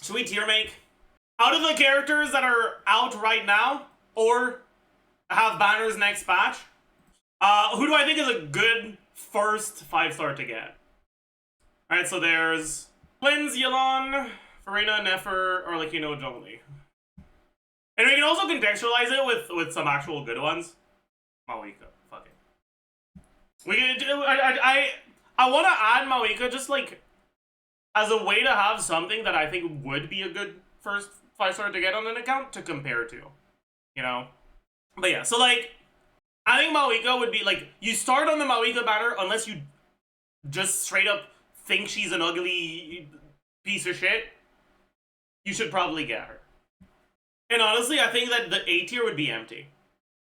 Should we tier make? Out of the characters that are out right now, or have banners next patch, who do I think is a good first 5-star to get? Alright, so there's Linz, Yelan, Furina, Nefer, or like, Jolly. And we can also contextualize it with some actual good ones. Mawika, fuck it. We can do, I want to add Mawika just like as a way to have something that I think would be a good first 5-star to get on an account to compare to, But yeah, so like, I think Mawika would be like, you start on the Mawika banner unless you just straight up think she's an ugly piece of shit. You should probably get her. And honestly, I think that the A tier would be empty.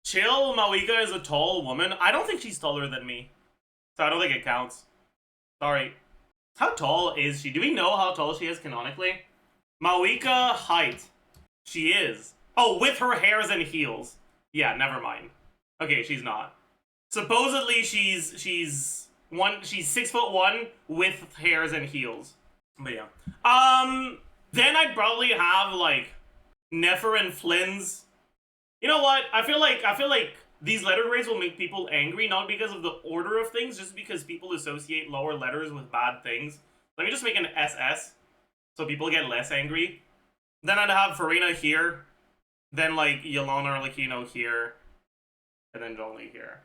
Chill, Mawika is a tall woman. I don't think she's taller than me, so I don't think it counts. Sorry. How tall is she? Do we know how tall she is canonically? Mawika height. She is. Oh, with her hairs and heels. Yeah, never mind. Okay, she's not. Supposedly she's 6'1" with hairs and heels. But yeah. Then I'd probably have like Nefer and Flynn's. You know what? I feel like these letter grades will make people angry, not because of the order of things, just because people associate lower letters with bad things. Let me just make an SS so people get less angry. Then I'd have Furina here, then like Yelena or like here, and then Jolly here.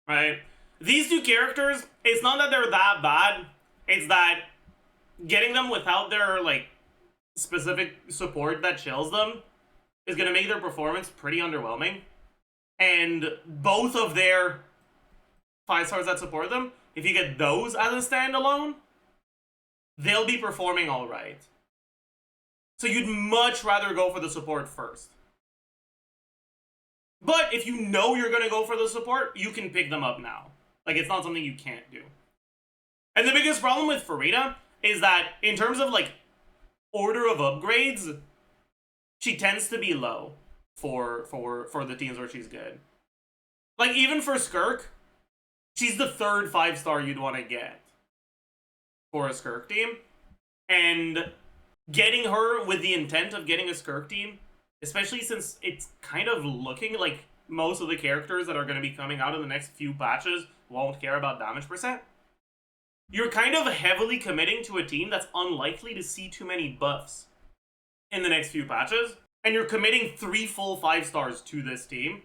Right? These two characters, it's not that they're that bad, it's that getting them without their like specific support that chills them is gonna make their performance pretty underwhelming. And both of their 5-stars that support them, if you get those as a standalone, they'll be performing alright. So you'd much rather go for the support first. But if you know you're gonna go for the support, you can pick them up now. Like, it's not something you can't do. And the biggest problem with Furina is that in terms of like order of upgrades, she tends to be low for the teams where she's good. Like, even for Skirk, she's the third 5-star you'd want to get for a Skirk team. And getting her with the intent of getting a Skirk team, especially since it's kind of looking like most of the characters that are going to be coming out in the next few patches won't care about damage percent, you're kind of heavily committing to a team that's unlikely to see too many buffs in the next few patches. And you're committing 3 full 5-stars to this team,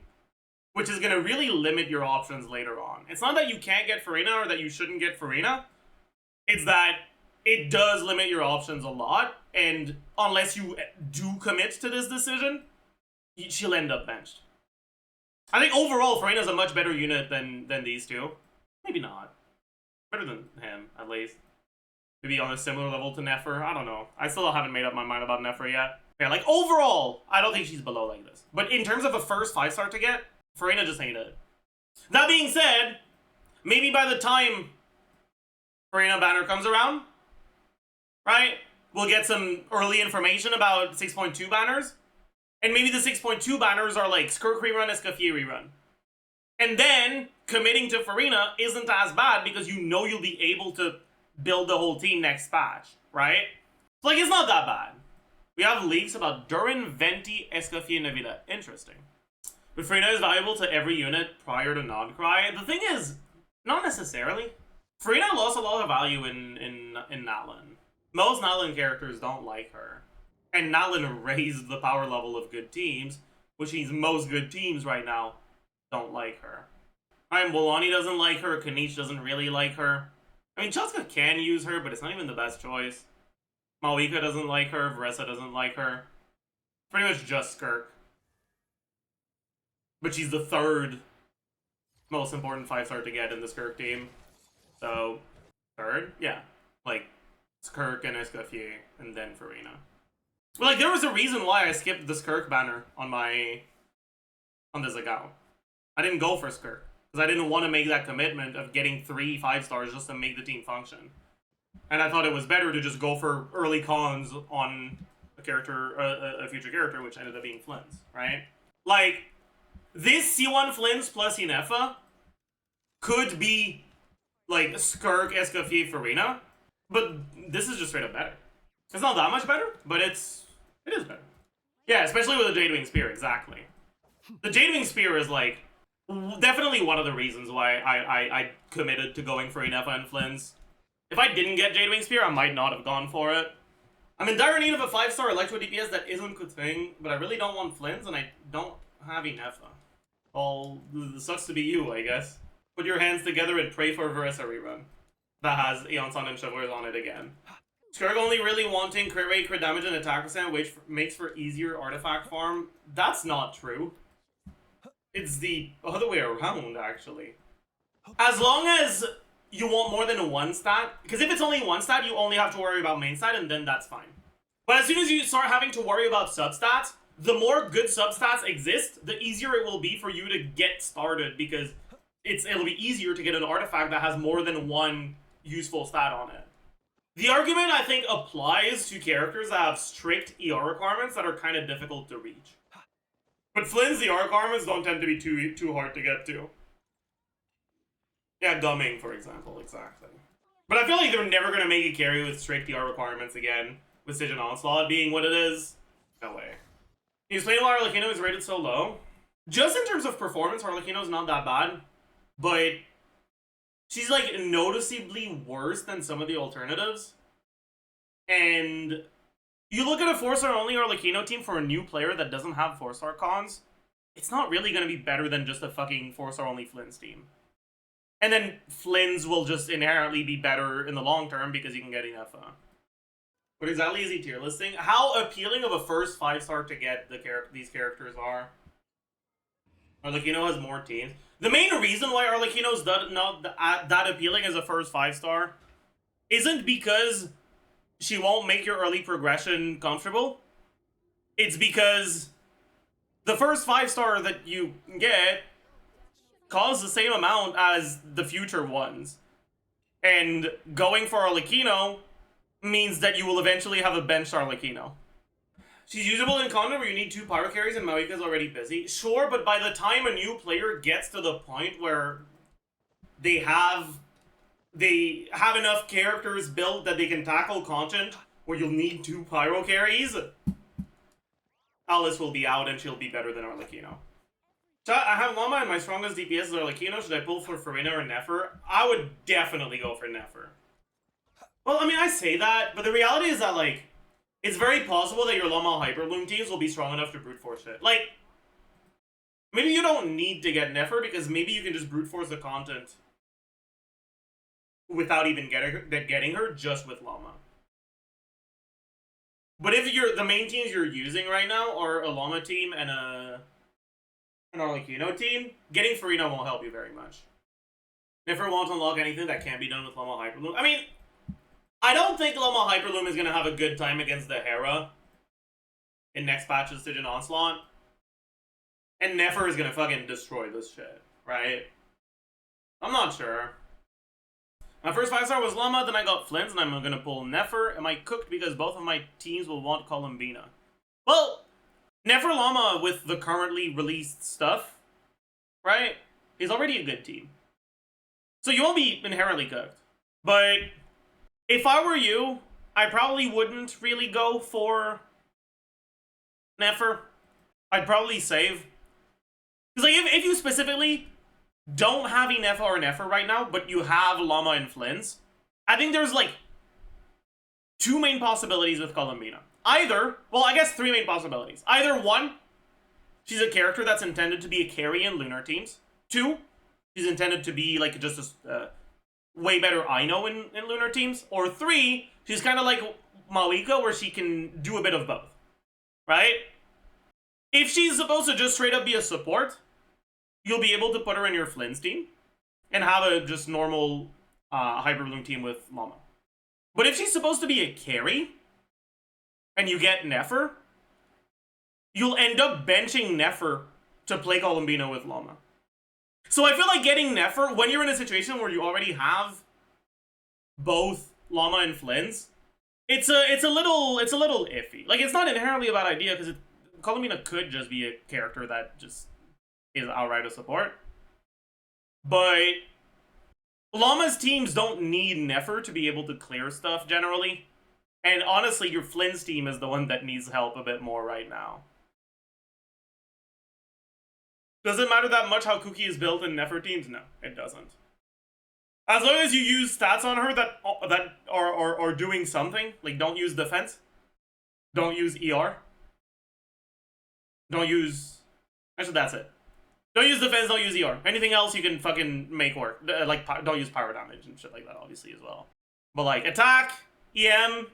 which is going to really limit your options later on. It's not that you can't get Furina or that you shouldn't get Furina. It's that it does limit your options a lot. And unless you do commit to this decision, she'll end up benched. I think overall, Furina's a much better unit than these two. Maybe not. Better than him, at least. Maybe on a similar level to Nefer. I don't know. I still haven't made up my mind about Nefer yet. Yeah, like, overall, I don't think she's below like this. But in terms of a first 5-star to get, Furina just ain't it. That being said, maybe by the time Furina banner comes around, right, we'll get some early information about 6.2 banners. And maybe the 6.2 banners are like Skirk rerun, Escoffier rerun. And then committing to Furina isn't as bad because you know you'll be able to build the whole team next patch, right? Like, it's not that bad. We have leaks about Durin, Venti, Escoffier, Navida. Interesting. But Furina is valuable to every unit prior to non-cry. The thing is, not necessarily. Furina lost a lot of value in Natlin. Most Natlin characters don't like her. And Natlin raised the power level of good teams, which means most good teams right now don't like her. Right, Bolani doesn't like her, Kanish doesn't really like her. I mean, Chelska can use her, but it's not even the best choice. Mawika doesn't like her, Varessa doesn't like her. Pretty much just Skirk. But she's the third most important 5-star to get in the Skirk team. So, third? Yeah. Like, Skirk and Escoffier, and then Furina. But like, there was a reason why I skipped the Skirk banner on this account. I didn't go for Skirk, because I didn't want to make that commitment of getting 3 5-stars just to make the team function. And I thought it was better to just go for early cons on a character, a future character, which ended up being Flynn's, right? Like, this C1 Flynn's plus Nefer could be, like, Skirk, Escoffier, Furina, but this is just straight up better. It's not that much better, but it is better. Yeah, especially with the Jadewing Spear, exactly. The Jadewing Spear is like definitely one of the reasons why I committed to going for a Nefer and Flynn's. If I didn't get Jadewing Spear, I might not have gone for it. I'm in dire need of a 5-star Electro DPS that isn't good thing, but I really don't want Flynn's and I don't have a Nefer. Well, sucks to be you, I guess. Put your hands together and pray for a Verissa rerun that has Aeon Sun and Chivalrous on it again. Skurg only really wanting crit rate, crit damage, and attack percent, which makes for easier artifact farm. That's not true. It's the other way around, actually. As long as you want more than one stat, because if it's only one stat, you only have to worry about main stat, and then that's fine. But as soon as you start having to worry about substats, the more good substats exist, the easier it will be for you to get started, because it'll be easier to get an artifact that has more than one useful stat on it. The argument, I think, applies to characters that have strict ER requirements that are kind of difficult to reach. But Flynn's ER requirements don't tend to be too hard to get to. Yeah, Gumming, for example, exactly. But I feel like they're never going to make a carry with strict ER requirements again, with Siege and Onslaught being what it is. No way. Can you explain why Arlecchino is rated so low? Just in terms of performance, Arlecchino's not that bad, but she's like noticeably worse than some of the alternatives. And you look at a 4-star only Arlecchino team for a new player that doesn't have 4-star cons, it's not really going to be better than just a fucking 4-star only Flynn's team. And then Flynn's will just inherently be better in the long term because you can get enough. What exactly is he tier listing? How appealing of a first 5-star to get these characters are. Arlecchino has more teams. The main reason why Arlecchino's not that appealing as a first 5-star isn't because she won't make your early progression comfortable. It's because the first 5-star that you get costs the same amount as the future ones. And going for Arlecchino means that you will eventually have a benched Arlecchino. She's usable in content where you need 2 pyro carries and Mawika's already busy. Sure, but by the time a new player gets to the point where they have enough characters built that they can tackle content where you'll need 2 pyro carries, Alice will be out and she'll be better than Arlecchino. I have Llama and my strongest DPS is Arlecchino. Should I pull for Furina or Nefer? I would definitely go for Nefer. Well, I mean, I say that, but the reality is that, like, it's very possible that your Llama Hyperloom teams will be strong enough to brute force it. Like, maybe you don't need to get Nefer because maybe you can just brute force the content without even getting her just with Llama. But if the main teams you're using right now are a Llama team and an Arlecchino team, getting Furina won't help you very much. Nefer won't unlock anything that can't be done with Llama Hyperloom. I mean, I don't think Llama Hyperloom is going to have a good time against the Hera in next patch's Siege and Onslaught. And Nefer is going to fucking destroy this shit, right? I'm not sure. My first 5-star was Llama, then I got Flynn's, and I'm going to pull Nefer. Am I cooked because both of my teams will want Columbina? Well, Nefer Llama with the currently released stuff, right, is already a good team. So you won't be inherently cooked. But if I were you, I probably wouldn't really go for Nefer. I'd probably save. Because like, if you specifically don't have a Nefer or Nefer right now, but you have Llama and Flynn's, I think there's like 2 main possibilities with Columbina. Either, well, I guess 3 main possibilities. Either 1, she's a character that's intended to be a carry in Lunar teams. 2, she's intended to be like just a way better Ino in Lunar teams. Or 3, she's kind of like Mawika where she can do a bit of both. Right? If she's supposed to just straight up be a support, you'll be able to put her in your Flynn's team and have a just normal Hyperbloom team with Llama. But if she's supposed to be a carry and you get Nefer, you'll end up benching Nefer to play Columbina with Llama. So I feel like getting Nefer, when you're in a situation where you already have both Llama and Flynn's, it's a little iffy. Like, it's not inherently a bad idea because Columbina could just be a character that just is outright a support. But Llama's teams don't need Nefer to be able to clear stuff generally. And honestly, your Flynn's team is the one that needs help a bit more right now. Does it matter that much how Kuki is built in Nefer teams? No, it doesn't. As long as you use stats on her that are doing something, like don't use defense, don't use ER, don't use... Actually, that's it. Don't use defense, don't use ER. Anything else you can fucking make work. Like, don't use pyro damage and shit like that, obviously, as well. But like, attack, EM,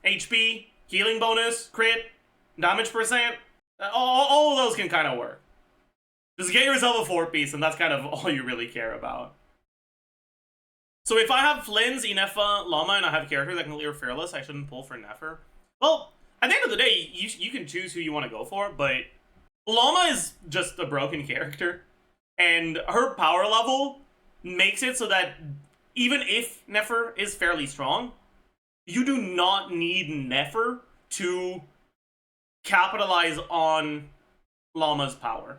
HP, healing bonus, crit, damage percent, all of those can kind of work. Just get yourself a 4-piece, and that's kind of all you really care about. So if I have Flynn's, Inefa, Llama, and I have characters that can clear Fearless, I shouldn't pull for Nefer. Well, at the end of the day, you can choose who you want to go for, but Llama is just a broken character, and her power level makes it so that even if Nefer is fairly strong, you do not need Nefer to capitalize on Llama's power.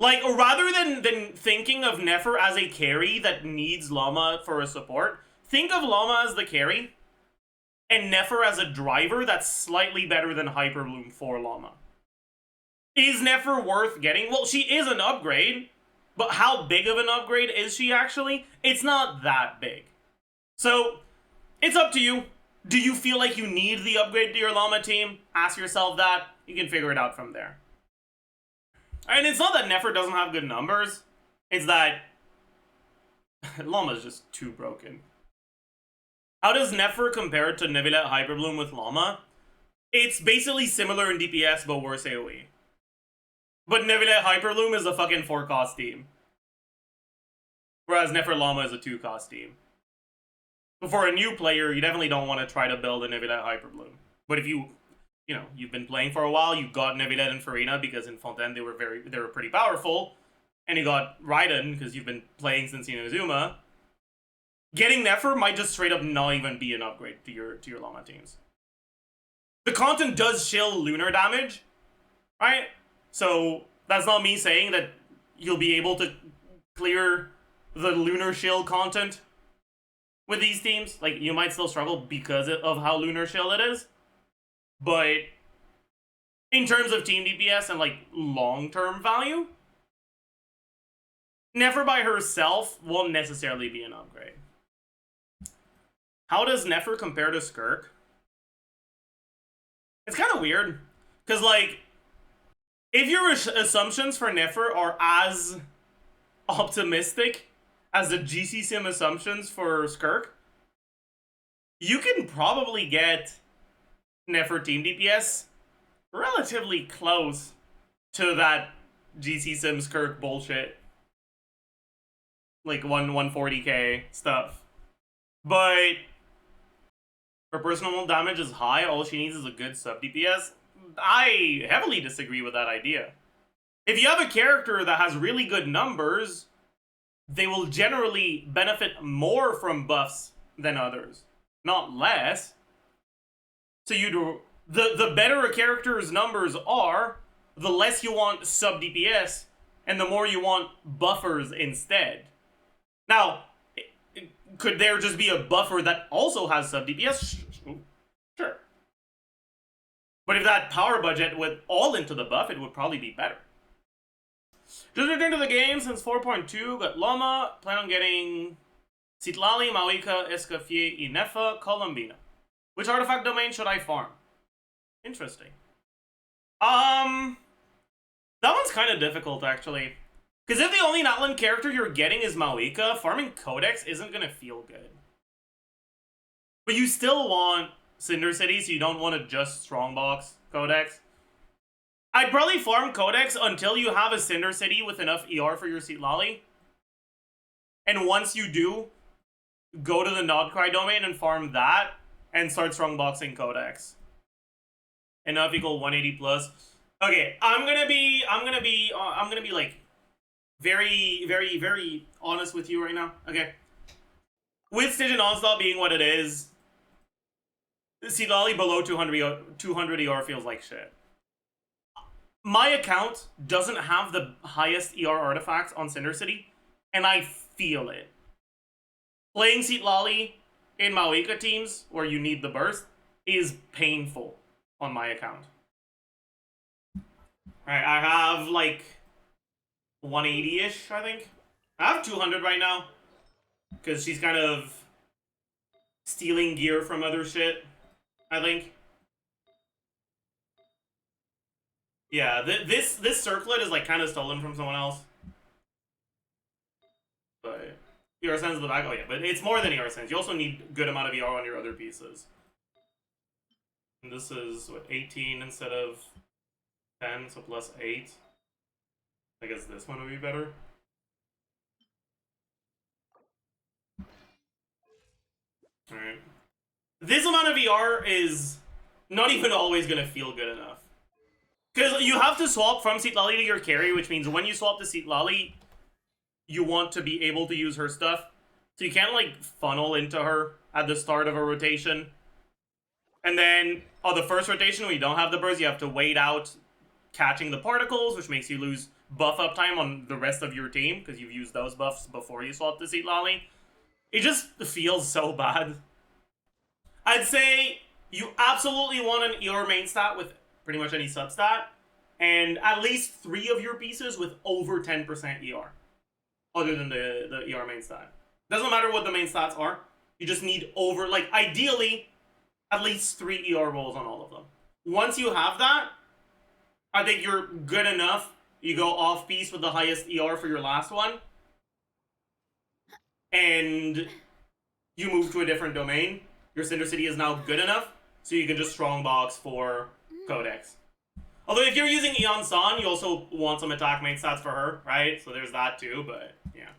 Like, rather than thinking of Nefer as a carry that needs Llama for a support, think of Llama as the carry, and Nefer as a driver that's slightly better than Hyperbloom for Llama. Is Nefer worth getting? Well, she is an upgrade, but how big of an upgrade is she actually? It's not that big. So, it's up to you. Do you feel like you need the upgrade to your Llama team? Ask yourself that. You can figure it out from there. And it's not that Nefer doesn't have good numbers. It's that Llama's just too broken. How does Nefer compare to Neuvillette Hyperbloom with Llama? It's basically similar in DPS, but worse AoE. But Neuvillette Hyperbloom is a fucking 4-cost team. Whereas Nefer Llama is a 2-cost team. But for a new player, you definitely don't want to try to build a Neuvillette Hyperbloom. But if you've been playing for a while, you got Neuvillette and Furina because in Fontaine they were pretty powerful, and you got Raiden because you've been playing since Inazuma. Getting Nefer might just straight up not even be an upgrade to your Llama teams. The content does shield lunar damage, right? So that's not me saying that you'll be able to clear the lunar shield content with these teams. Like, you might still struggle because of how lunar shield it is. But in terms of team DPS and like long-term value, Nefer by herself won't necessarily be an upgrade. How does Nefer compare to Skirk? It's kind of weird, because like, if your assumptions for Nefer are as optimistic as the GC Sim assumptions for Skirk, you can probably get Nefer team DPS relatively close to that GC Sim Skirk bullshit. Like 140k stuff. But her personal damage is high, all she needs is a good sub DPS. I heavily disagree with that idea. If you have a character that has really good numbers, they will generally benefit more from buffs than others, not less. So the better a character's numbers are, the less you want sub DPS, and the more you want buffers instead. Now, could there just be a buffer that also has sub DPS? Sure. But if that power budget went all into the buff, it would probably be better. Just returned to the game since 4.2, got Llama, plan on getting Citlali, Mawika, Escoffier, Inefa, Columbina. Which artifact domain should I farm? Interesting. That one's kind of difficult, actually. Because if the only Natlan character you're getting is Mawika, farming Codex isn't going to feel good. But you still want Cinder City, so you don't want to just Strongbox Codex. I'd probably farm Codex until you have a Cinder City with enough ER for your Citlali. And once you do, go to the Nodcry domain and farm that, and start Strongboxing Codex. Enough equal 180 plus. Okay, I'm gonna be like very, very, very honest with you right now. Okay. With Stygian Onslaught being what it is, Citlali below 200 ER feels like shit. My account doesn't have the highest ER artifacts on Cinder City, and I feel it. Playing Citlali in Mawika teams, where you need the burst, is painful on my account. Alright, I have like 180-ish, I think. I have 200 right now. Because she's kind of stealing gear from other shit, I think. Yeah, this circlet is like kind of stolen from someone else. But ER Sense in the back. Oh yeah, but it's more than ER Sense. You also need a good amount of ER on your other pieces. And this is what, 18 instead of 10, so plus 8. I guess this one would be better. Alright. This amount of ER is not even always gonna feel good enough. Because you have to swap from Citlali to your carry, which means when you swap to Citlali, you want to be able to use her stuff. So you can't, like, funnel into her at the start of a rotation. And then, on the first rotation, when you don't have the burst, you have to wait out catching the particles, which makes you lose buff uptime on the rest of your team, because you've used those buffs before you swap to Citlali. It just feels so bad. I'd say you absolutely want an ER main stat with pretty much any substat, and at least 3 of your pieces with over 10% ER, other than the ER main stat. Doesn't matter what the main stats are, you just need over, like, ideally, at least 3 ER rolls on all of them. Once you have that, I think you're good enough. You go off piece with the highest ER for your last one, and you move to a different domain. Your Cinder City is now good enough, so you can just strongbox for Codex. Although if you're using Eon San, you also want some attack main stats for her, right? So there's that too, but yeah.